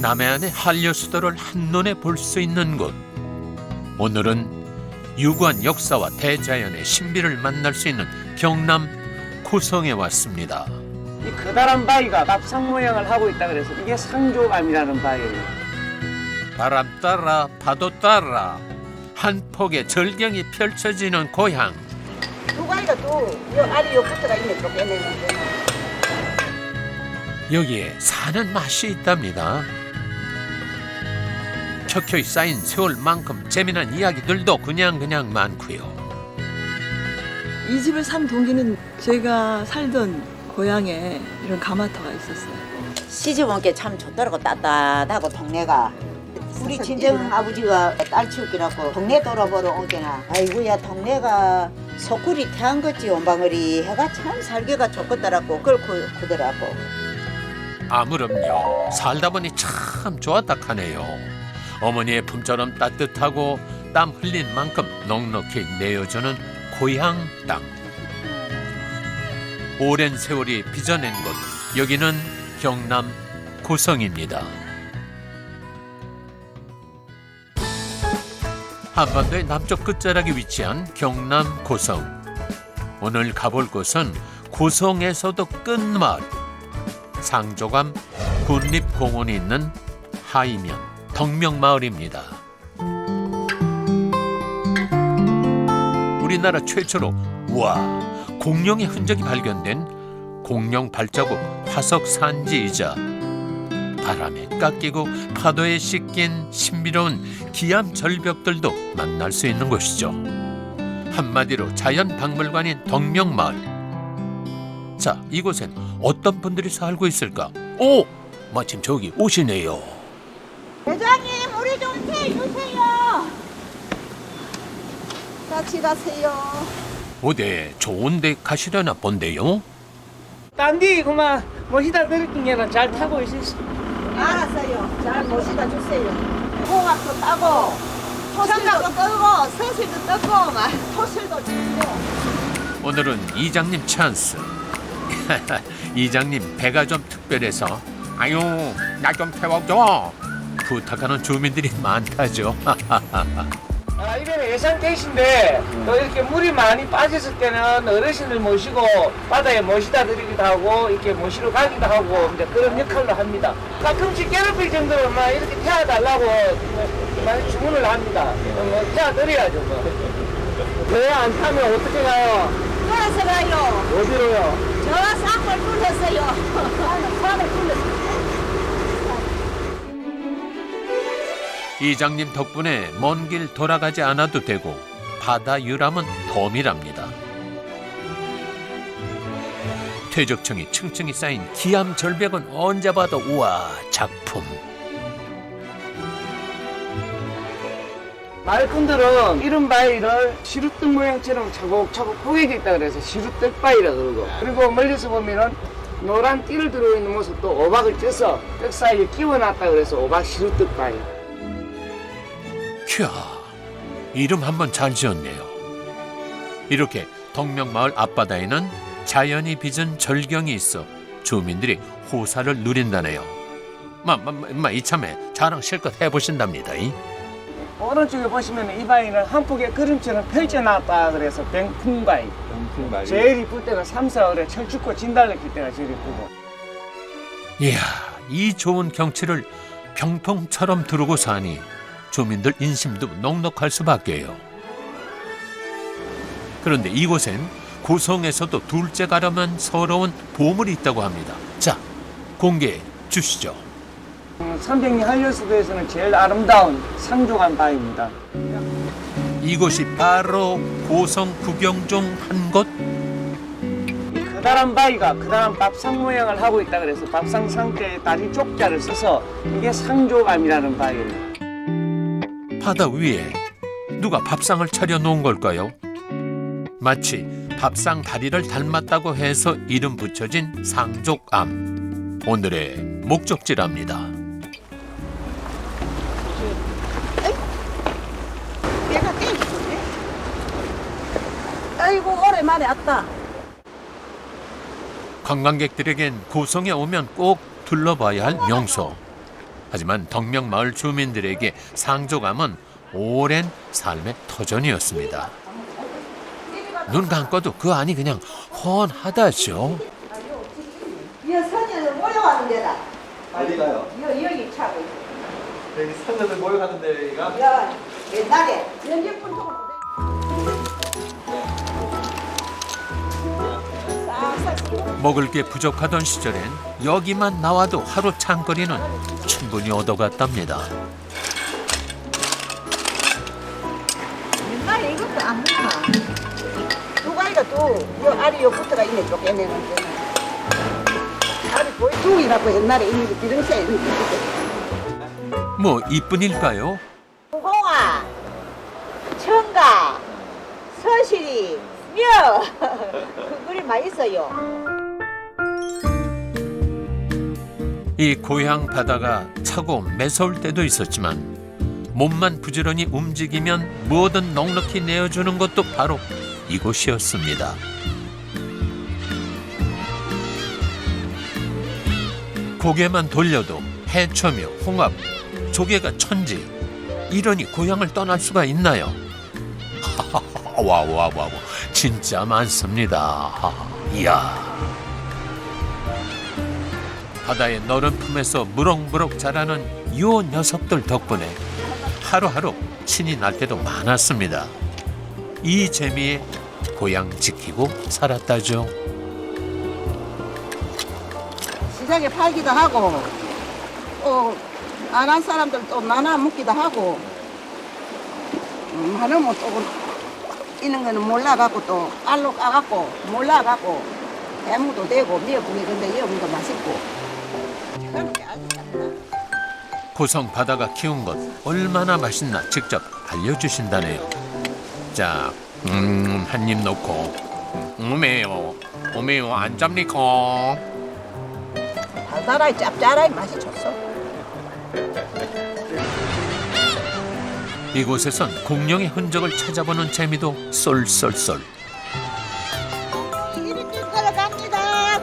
남해안의 한려수도를 한눈에 볼 수 있는 곳. 오늘은 유구한 역사와 대자연의 신비를 만날 수 있는 경남 고성에 왔습니다. 이 커다란 바위가 밥상 모양을 하고 있다 그래서 이게 상조감이라는 바위예요. 바람 따라 파도 따라 한 폭의 절경이 펼쳐지는 고향. 누가이가 또요 알이 요 끝에가 있네 또 빼내는데. 여기에 사는 맛이 있답니다. 켜켜이 쌓인 세월만큼 재미난 이야기들도 그냥 많고요. 이 집을 산 동기는 제가 살던 고향에 이런 가마터가 있었어요. 시집 온 게 참 좋더라고. 따뜻하고 동네가. 우리 친정 아버지가 딸 치우기라고 동네 돌아보러 오게나. 아이고야 동네가 소쿠리 태안 것지 온방울이 해가 참 살기가 좋겠더라고. 그걸 그더라고. 아무렴요. 살다 보니 참 좋았다 하네요. 어머니의 품처럼 따뜻하고 땀 흘린 만큼 넉넉히 내어주는 고향 땅. 오랜 세월이 빚어낸 곳. 여기는 경남 고성입니다. 한반도의 남쪽 끝자락에 위치한 경남 고성. 오늘 가볼 곳은 고성에서도 끝마을. 상조감 국립공원이 있는 하이면 덕명마을입니다. 우리나라 최초로 공룡의 흔적이 발견된 공룡 발자국 화석 산지이자 바람에 깎이고 파도에 씻긴 신비로운 기암 절벽들도 만날 수 있는 곳이죠. 한마디로 자연 박물관인 덕명마을. 자, 이곳엔 어떤 분들이 살고 있을까? 오! 마침 저기 오시네요. 회장님 우리 좀 태워주세요. 같이 가세요. 어디 좋은 데 가시려나 본데요? 딴디 그만 모시다 드릴긴 게는 잘 타고 있으시. 알았어요. 잘 모시다 주세요. 홍합도 따고 청각도 뜨고 서실도 뜯고 막 토실도 주고. 오늘은 이장님 찬스. 이장님 배가 좀 특별해서 아유 나 좀 태워줘 부탁하는 주민들이 많다죠. 이번에 예산 케이스인데 또 이렇게 물이 많이 빠졌을 때는 어르신을 모시고 바다에 모시다 드리기도 하고 이렇게 모시러 가기도 하고 이제 그런 역할로 합니다. 가끔씩 괴롭힐 정도로 막 이렇게 태워달라고 많이 주문을 합니다. 태워드려야죠 뭐. 배 안 타면 어떻게 가요? 걸어서 가요. 어디로요? 저 쌍을 뚫렸어요. 산을 뚫렸어요. 이장님 덕분에 먼 길 돌아가지 않아도 되고 바다 유람은 덤이랍니다. 퇴적층이 층층이 쌓인 기암 절벽은 언제 봐도 우와 작품. 마을분들은 이런 바위를 시루떡 모양처럼 차곡차곡 포개져 있다 그래서 시루떡 바위라 그러고, 그리고 멀리서 보면은 노란 띠를 들어있는 모습도 오박을 쪄서 떡 사이에 끼워놨다 그래서 오박 시루떡 바위. 캬, 이름 한번 잘 지었네요. 이렇게 덕명마을 앞바다에는 자연이 빚은 절경이 있어 주민들이 호사를 누린다네요. 이참에 자랑 실컷 해보신답니다. 오른쪽에 보시면 이 바위는 한 폭의 그림처럼 펼쳐놨다 그래서 병풍바위. 제일 이쁠 때가 3, 4월에 철쭉꽃 진달래 필 때가 제일 이쁘고. 이야, 이 좋은 경치를 병풍처럼 두르고 사니 주민들 인심도 넉넉할 수밖에요. 그런데 이곳엔 고성에서도 둘째 가려면 서러운 보물이 있다고 합니다. 자, 공개해 주시죠. 300리 한려수도에서는 제일 아름다운 상조관 바위입니다. 이곳이 바로 고성 구경 중 한 곳. 이 커다란 바위가 커다란 밥상 모양을 하고 있다 그래서 밥상 상태에 다리 쪽자를 써서 이게 상조감이라는 바위예요. 바다 위에 누가 밥상을 차려놓은 걸까요? 마치 밥상 다리를 닮았다고 해서 이름 붙여진 상족암. 오늘의 목적지랍니다. 내가 땡기네. 아이고 오랜만에 왔다. 관광객들에겐 고성에 오면 꼭 둘러봐야 할 명소. 하지만 덕명마을 주민들에게 상조감은 오랜 삶의 터전이었습니다. 눈 감고도 그 안이 그냥 훤하다죠. 이 선녀들 모여가는 데다. 어디가요? 여기 차고 있어. 여기 선녀들 모여가는 데가 야, 옛날에 연je품 통을 먹을 게 부족하던 시절엔 여기만 나와도 하루 창거리는 충분히 얻어갔답니다. 옛날에 이것도 안 먹나? 두가이가 요 알이 요부터가 있네, 쪼개내는 데는. 알이 거의 둥이라고 옛날에 있는 게 비릉새에 있는 게. 뭐 이뿐일까요? 무공아, 청가, 서실이, 며! 그 그림 맛있어요. 이 고향 바다가 차고 매서울 때도 있었지만 몸만 부지런히 움직이면 뭐든 넉넉히 내어주는 것도 바로 이곳이었습니다. 고개만 돌려도 해초며 홍합, 조개가 천지. 이러니 고향을 떠날 수가 있나요? 와우 진짜 많습니다. 이야. 바다의 너른 품에서 무럭무럭 자라는 요 녀석들 덕분에 하루하루 신이 날 때도 많았습니다. 이 재미에 고향 지키고 살았다죠. 시장에 팔기도 하고 안 한 사람들 또 나눠 먹기도 하고 많으면 조금 이런 거는 몰라갖고 또 알로 까갖고 몰라갖고 해무도 되고 미역국이 근데 미역국도 맛있고 그렇게 아주 잘한다. 고성 바다가 키운 것 얼마나 맛있나 직접 알려주신다네요. 자, 한 입 놓고 오메요 안 잡니까? 달달하게 짭짤하게 맛이 좋소. 이곳에선 공룡의 흔적을 찾아보는 재미도 쏠쏠쏠. 이렇게 걸어갑니다.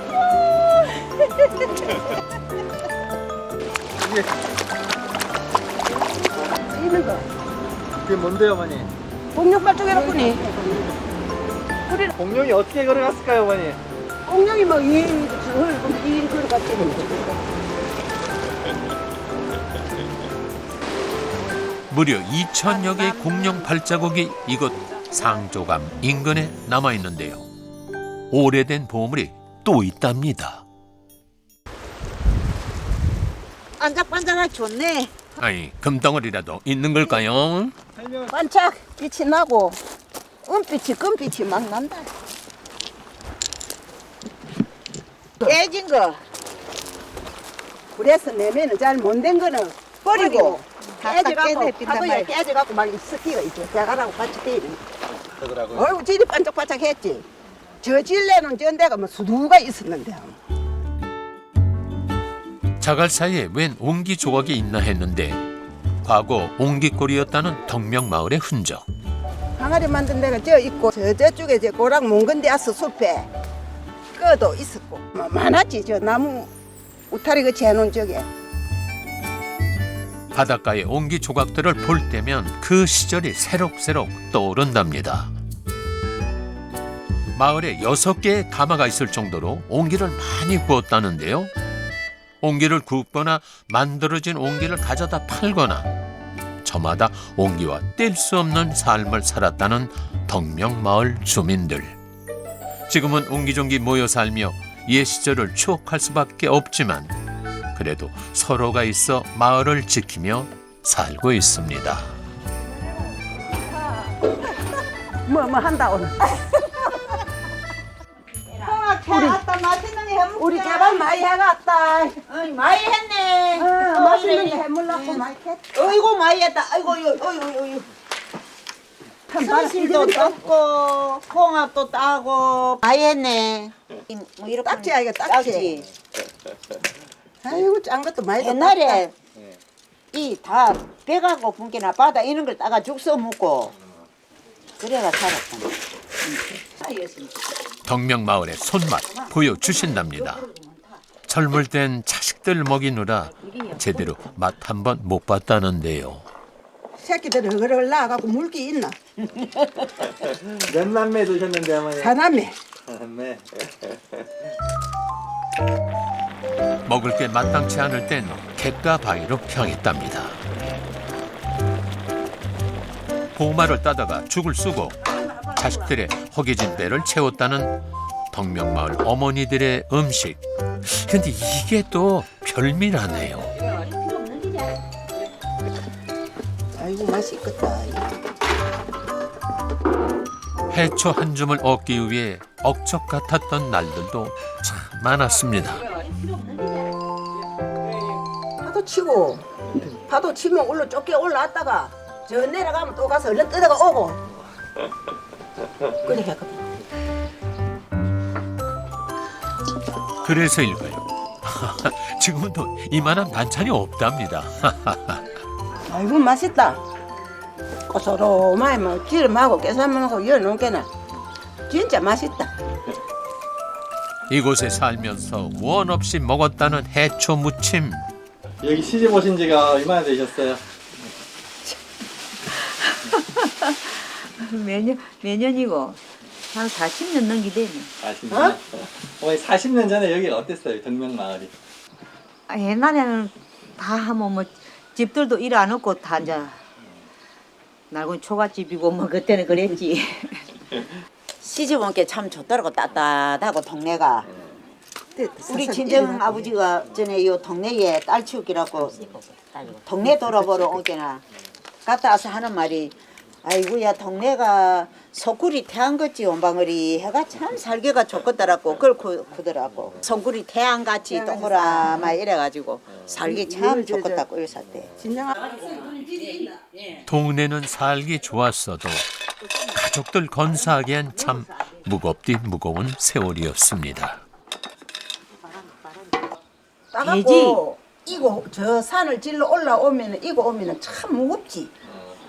이런 거 그게 뭔데요, 어머니? 공룡발 쪽에놓고니 공룡이 어떻게 걸어갔을까요, 어머니? 공룡이 뭐 이 걸어갔지. 무려 2,000여 개의 공룡 발자국이 이곳 상조감 인근에 남아있는데요. 오래된 보물이 또 있답니다. 반짝반짝하게 좋네. 아니, 금덩어리라도 있는 걸까요? 반짝 빛이 나고 은빛이 금빛이 막 난다. 깨진 거. 그래서 내면은 잘 못 된 거는 버리고 깨져갖고 하고요. 깨져갖고 막 스키가 있죠. 대가라고 같이 때리는. 그러더라고요. 어이구 질이 반짝반짝했지. 저 질레는 전대가 뭐 수두가 있었는데. 자갈 사이에 웬 옹기 조각이 있나 했는데 과거 옹기골이었다는 덕명마을의 흔적. 항아리 만든 데가 저 있고 저쪽에 저 고랑 몽건데아스 숲에 끄도 있었고 뭐 많았지. 저 나무 우타리 그 재놓은 쪽에. 바닷가의 옹기 조각들을 볼 때면 그 시절이 새록새록 떠오른답니다. 마을에 6개의 가마가 있을 정도로 옹기를 많이 구웠다는데요. 옹기를 굽거나 만들어진 옹기를 가져다 팔거나 저마다 옹기와 뗄 수 없는 삶을 살았다는 덕명마을 주민들. 지금은 옹기종기 모여 살며 옛 시절을 추억할 수밖에 없지만 그래도 서로가 있어 마을을 지키며 살고 있습니다. 뭐 한다 오늘. 아따 맛있는 게 해먹자. 우리 개발 많이 해갔다. 많이 했네. 맛있는 게 해물라고 많이 했. 어이구 많이 했다. 아이고 어이구. 선실도 떴고 홍합도 따고 많이 했네. 뭐 이렇게 딱지야 이거 딱지. 아이고 짠 것도 많이 옛날에 이 다 배가고 분기나 바다 이런 걸 따가 죽 써먹고 그래가 살았다. 덕명마을의 손맛 보여주신답니다. 젊을 땐 자식 새끼들 먹이느라 제대로 맛 한번 못 봤다는데요. 새끼들이 그걸 낳아갖고 물기 있나? 몇 남매 두셨는데 어머니? 사남매. 남매. 먹을 게 마땅치 않을 땐 객가 바위로 평했답니다. 보마를 따다가 죽을 쓰고 자식들의 허기진 배를 채웠다는 덕명마을 어머니들의 음식. 근데 이게 또 별미라네요. 아이고 맛있겠다. 해초 한 줌을 얻기 위해 억척 같았던 날들도 참 많았습니다. 파도 치면 올라 좁게 올라왔다가 저 내려가면 또 가서 얼른 뜯어가 오고. 그렇게 했거든. 그래서일까요? 지금은 또 이만한 반찬이 없답니다. 아이고 맛있다. 고소로마이 뭐 기름하고 깨사물하고 열놓은 게나 진짜 맛있다. 이곳에 살면서 원 없이 먹었다는 해초 무침. 여기 시집 오신 지가 얼마나 되셨어요? 매년이고 한 40년 넘기대네. 40년? 어머니 40년 전에 여기가 어땠어요? 덕명마을이? 옛날에는 다 하면 뭐 집들도 일 안 없고 다 이제 날고 초가집이고 뭐 그때는 그랬지. 시집 온 게 참 좋더라고. 따뜻하고 동네가. 우리 친정 아버지가 전에 요 동네에 딸 치우기라고 동네 돌아보러 오게나 갔다 와서 하는 말이 아이고야 동네가 소굴이 태양같이 온방울이 해가 참 살기가 좋겠더라고. 그걸 그더라고. 소굴이 태양같이 동그라마 이래가지고 살기 참 좋겠다고 여기 살 때. 동네는 살기 좋았어도 가족들 건사하기엔 참 무겁디 무거운 세월이었습니다. 따갖고 이고 저 산을 질러 올라오면 이고 오면은 참 무겁지.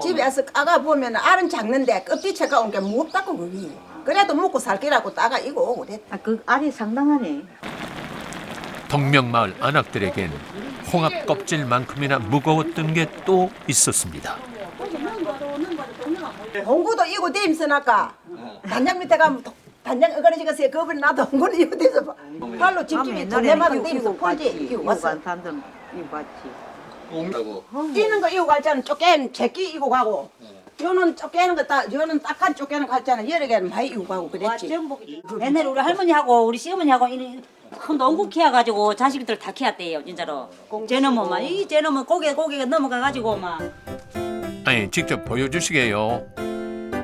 집에 와서 까가 보면 알은 작는데 껍질채가 온 게 무겁다고 거기. 그래도 먹고 살기라고 따가 이고 오고 그랬다. 그 알이 상당하네. 덕명마을 안악들에겐 홍합 껍질만큼이나 무거웠던 게 또 있었습니다. 홍구도 이고 대임서 나까 단장 밑에 가면 단장 어거리지가서 겁을 나도 홍구는 이고 대서 발로 집집이 동네마다 대임서 폴지 이고 왔어. 사람들 이거 봤지. 옹다고. 뛰는 거 이고 갈자는 쪼개는 제끼 이고 가고 요는 쪼개는 거다 요는 딱한 쪼개는 갈자는 여러 개는 많이 이고 가고 그랬지. 옛날에 우리 할머니하고 우리 시어머니하고 이런 큰 농구 키워가지고 자식들 다 키웠대요 진짜로. 쟤놈은 막이 쟤놈은 고개가 넘어가가지고 막. 아니 직접 보여주시게요.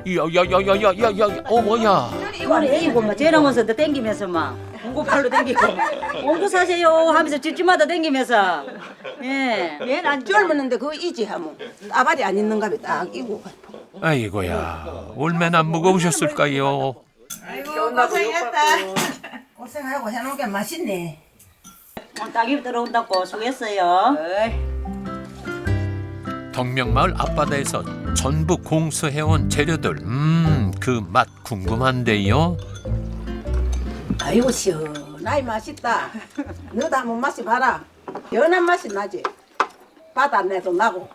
야야야야야야야 어머야. 이거 막 쟤놈은서 땡기면서 막 옹구 발로 땡기고 옹구 사세요 하면서 집집마다 땡기면서 예. 얘는 젊었는데 그거 이지 하면 따발이 안 있는가 봐딱 이고. 아이고야 얼마나 무거우셨을까요? 고생했다. 고생하고 해놓은 게 맛있네. 딱이 들어온다고 수고했어요. 덕명마을 앞바다에서 전부 공수해온 재료들 그 맛 궁금한데요. 아이고 시원하이 맛있다. 너도 한번 마셔봐라. 연한 맛이 나지. 바다 내도 나고.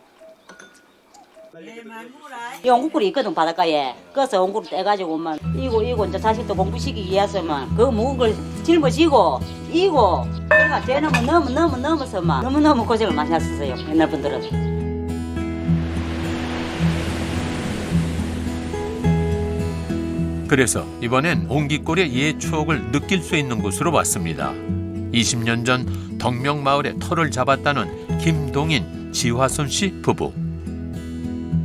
이 옹구꿀이 있거든 바닷가에. 그래서 옹구를 떼가지고 막 이고 이제 자식도 공부시키기 위해서만 그 무거운 걸 짊어지고 이고 그러니까 쟤놈은 넘어서 막 너무너무 고생을 많이 하셨어요 옛날 분들은. 그래서 이번엔 옹기골의 옛 추억을 느낄 수 있는 곳으로 왔습니다. 20년 전 덕명마을에 터를 잡았다는 김동인, 지화순 씨 부부.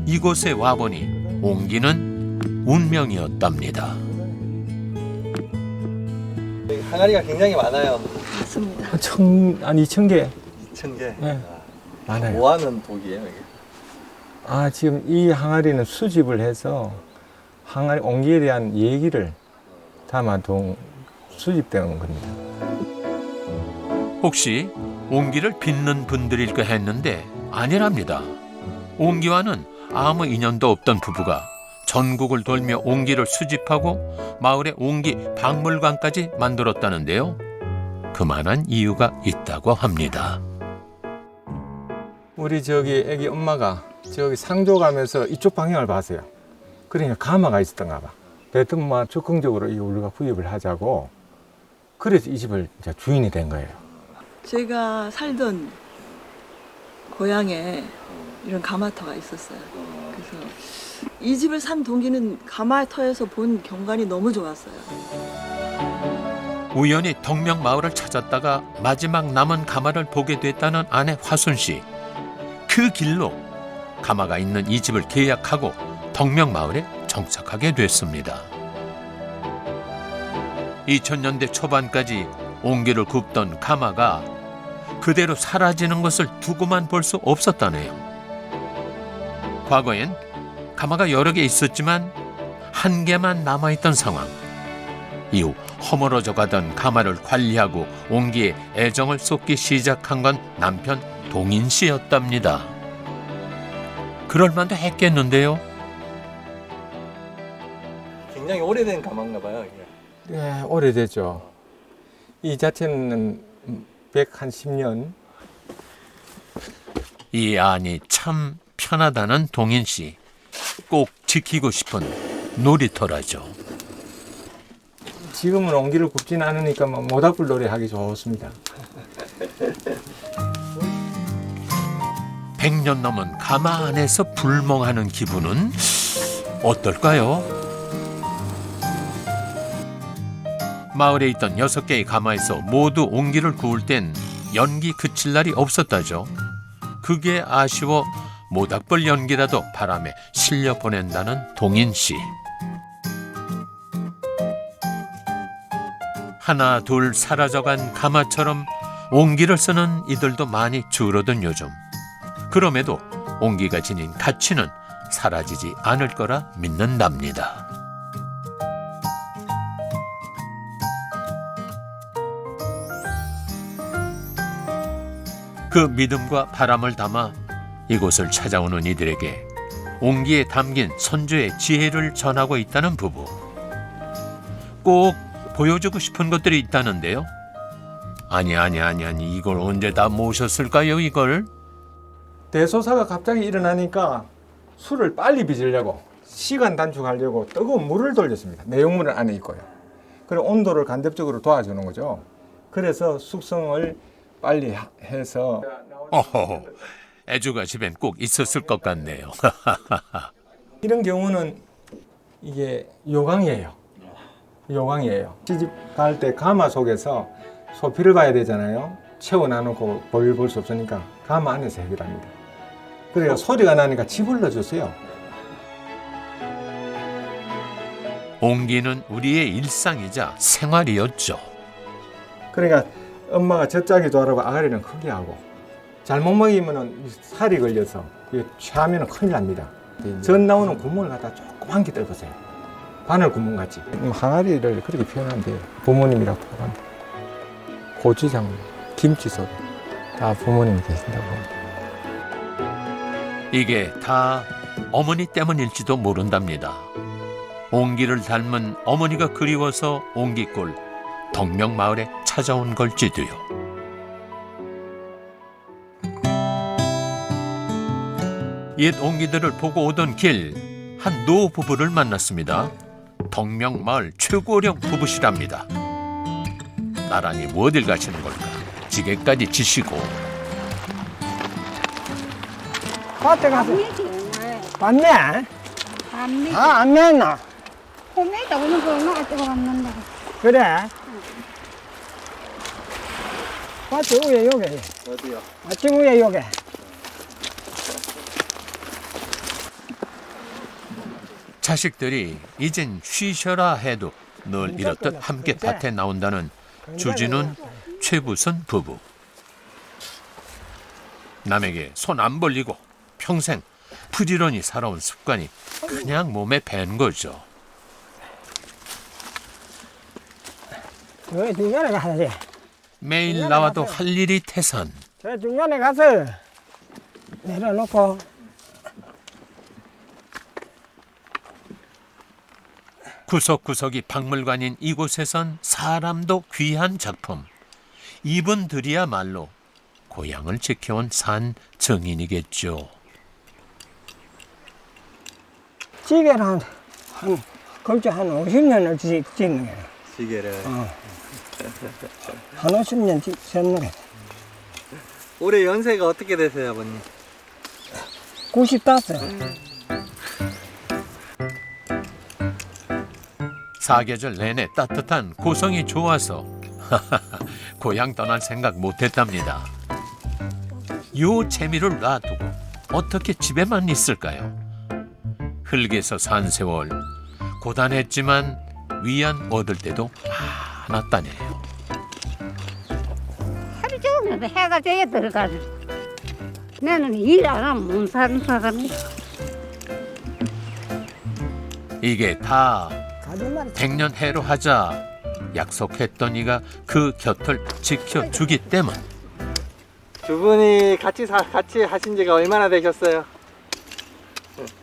이곳에 와보니 옹기는 운명이었답니다. 여기 항아리가 굉장히 많아요. 맞습니다. 한 2,000개 2,000개. 네. 많아요. 뭐 하는 독이에요, 이게? 아, 지금 이 항아리는 수집을 해서 항아리 옹기에 대한 얘기를 담아둔 수집되는 겁니다. 혹시 옹기를 빚는 분들일까 했는데 아니랍니다. 옹기와는 아무 인연도 없던 부부가 전국을 돌며 옹기를 수집하고 마을에 옹기 박물관까지 만들었다는데요. 그만한 이유가 있다고 합니다. 우리 저기 애기 엄마가 저기 상조 가면서 이쪽 방향을 봤어요. 그러니까 가마가 있었던가 봐. 그랬더니 뭐 적극적으로 이 우리가 구입을 하자고. 그래서 이 집을 이제 주인이 된 거예요. 제가 살던 고향에 이런 가마터가 있었어요. 그래서 이 집을 산 동기는 가마터에서 본 경관이 너무 좋았어요. 우연히 덕명 마을을 찾았다가 마지막 남은 가마를 보게 됐다는 아내 화순 씨. 그 길로 가마가 있는 이 집을 계약하고 덕명 마을에 정착하게 됐습니다. 2000년대 초반까지 옹기를 굽던 가마가 그대로 사라지는 것을 두고만 볼 수 없었다네요. 과거엔 가마가 여러 개 있었지만 한 개만 남아있던 상황. 이후 허물어져 가던 가마를 관리하고 옹기에 애정을 쏟기 시작한 건 남편 동인 씨였답니다. 그럴만도 했겠는데요. 굉장히 오래된 가마인가 봐요. 이게. 네, 오래됐죠. 이 자체는 110년. 이 안이 참 편하다는 동인 씨. 꼭 지키고 싶은 놀이터라죠. 지금은 옹기를 굽진 않으니까 뭐 모닥불 놀이 하기 좋습니다. 100년 넘은 가마 안에서 불멍하는 기분은 어떨까요? 마을에 있던 6개의 가마에서 모두 옹기를 구울 땐 연기 그칠 날이 없었다죠. 그게 아쉬워 모닥불 연기라도 바람에 실려 보낸다는 동인 씨. 하나 둘 사라져간 가마처럼 옹기를 쓰는 이들도 많이 줄어든 요즘. 그럼에도 옹기가 지닌 가치는 사라지지 않을 거라 믿는답니다. 그 믿음과 바람을 담아 이곳을 찾아오는 이들에게 옹기에 담긴 선조의 지혜를 전하고 있다는 부부. 꼭 보여주고 싶은 것들이 있다는데요. 아니 이걸 언제 다 모셨을까요 이걸? 대소사가 갑자기 일어나니까 술을 빨리 빚으려고 시간 단축하려고 뜨거운 물을 돌렸습니다. 내용물은 안에 있고요. 그리고 온도를 간접적으로 도와주는 거죠. 그래서 숙성을 빨리 해서 어허, 애주가 집엔 꼭 있었을 것 같네요. 이런 경우는 이게 요강이에요. 요강이에요. 시집 갈 때 가마 속에서 소피를 봐야 되잖아요. 채워놔놓고 볼일 볼 수 없으니까 가마 안에서 해결합니다. 그래서 소리가 나니까 집을 넣어주세요. 옹기는 우리의 일상이자 생활이었죠. 그러니까 엄마가 젖자기도 하라고 아가리는 크게 하고 잘못 먹이면 살이 걸려서 취하면 큰일 납니다. 전 나오는 구멍을 갖다 조그만 게 뚫으세요. 바늘 구멍 같이. 항아리를 그렇게 표현하면 돼요. 부모님이라고 표현합니다. 고추장, 김치소도 다 부모님이 계신다고 합니다. 이게 다 어머니 때문일지도 모른답니다. 옹기를 닮은 어머니가 그리워서 옹기골 덕명마을에 찾아온 걸지도요. 옛 옹기들을 보고 오던 길 한 노부부를 만났습니다. 덕명마을 최고령 부부시랍니다. 나란히 뭐 어딜 가시는 걸까? 지게까지 지시고. 밭에 가서 봤네? 안 냈나? 홈에다 오는 거 얼마나 찍어봤는데. 그래? 밭에 위에 요게 어디요? 아침 위에 요게 자식들이 이젠 쉬셔라 해도 늘 이렇듯 함께 밭에 나온다는 주진훈, 최부선 부부. 남에게 손 안 벌리고 평생 부지런히 살아온 습관이 그냥 몸에 밴 거죠. 여기 중간에 가야지. 매일 나와도 할 일이 태산. 저 중간에 가서 내려놓고 구석구석이 박물관인 이곳에선 사람도 귀한 작품. 이분들이야말로 고향을 지켜온 산 증인이겠죠. 찌개를 한 걸쳐 한 50년을 짓는 거야. 시계를. 한 50년 짓는 거야. 올해 연세가 어떻게 되세요, 아버님? 95. 사계절 내내 따뜻한 고성이 좋아서 고향 떠날 생각 못했답니다. 요 재미를 놔두고 어떻게 집에만 있을까요? 흙에서 산 세월 고단했지만 위안 얻을 때도 많았다네요. 하루 종일 해가 돼야 들어가는. 나는 일 안 하면 못 사는 사람이야. 이게 다 가지만 100년 해로 하자 약속했던 이가 그 곁을 지켜주기 때문. 두 분이 같이 하신 지가 얼마나 되셨어요?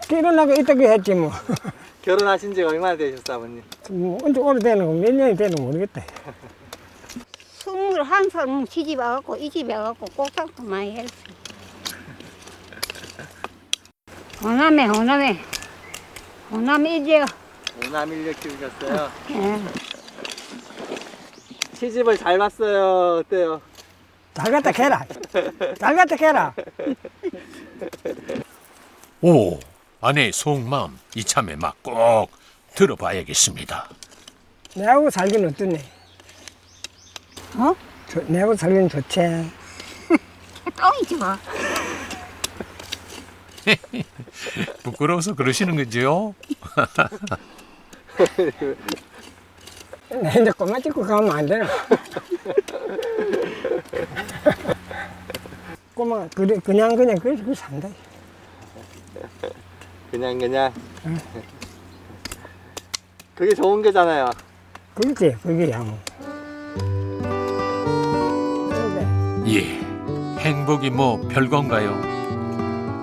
결혼하고 이따가 했지 뭐. 결혼하신 지가 얼마나 되셨어요, 아버님? 뭐 언제 오래되는 거 몇 년이 되는 거 모르겠다. 21살 시집 와갖고 이 집에 와갖고 꼭상도 많이 했어. 호남에 이제 오남 인력 키우셨어요? 예. 시집을 잘 봤어요. 어때요? 잘 갖다 캐라. 잘 갖다 캐라. 오, 아내의 속마음 이참에 막 꼭 들어봐야겠습니다. 내하고 살기는 어떠네? 어? 내하고 살기는 좋지. 똥이지 뭐. 부끄러워서 그러시는 거죠? 나 이제 꼬마 찍고 가면 안 되나? 꼬마 그냥 그래서 산다. 그냥. 그게 좋은 거잖아요. 그렇지, 그게 양. 예, 행복이 뭐 별건가요?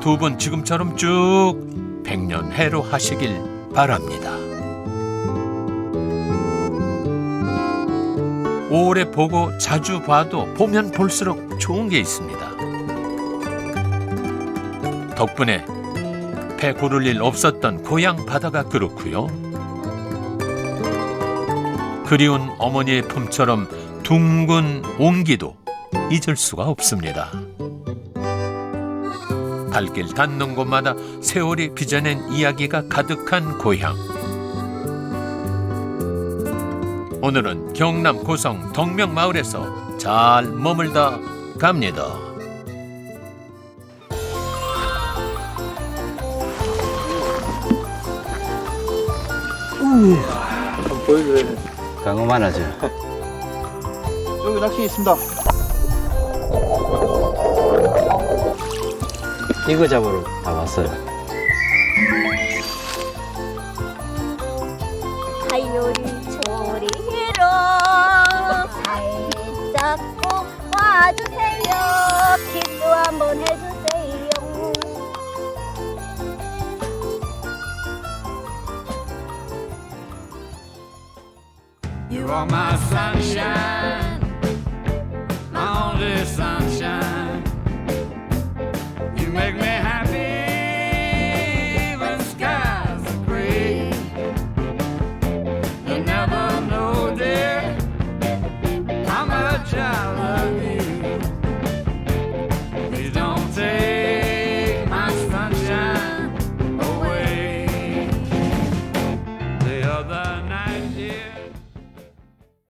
두 분 지금처럼 쭉 100년 해로 하시길 바랍니다. 오래 보고 자주 봐도 보면 볼수록 좋은 게 있습니다. 덕분에 배 고를 일 없었던 고향 바다가 그렇고요. 그리운 어머니의 품처럼 둥근 온기도 잊을 수가 없습니다. 발길 닿는 곳마다 세월이 빚어낸 이야기가 가득한 고향. 오늘은 경남 고성 덕명마을에서 잘 머물다 갑니다. 한번 보여줘요. 강어 많아져. 여기 낚시 있습니다. 이거 잡으러 다 왔어요. 하요리 초리로 살짝 꼭 와주세요. 기도 한번 해주세요. You are my sunshine, my only sunshine. You make me happy when skies are gray. You never know, dear, how much I love you. Please don't take my sunshine away. The other night, dear.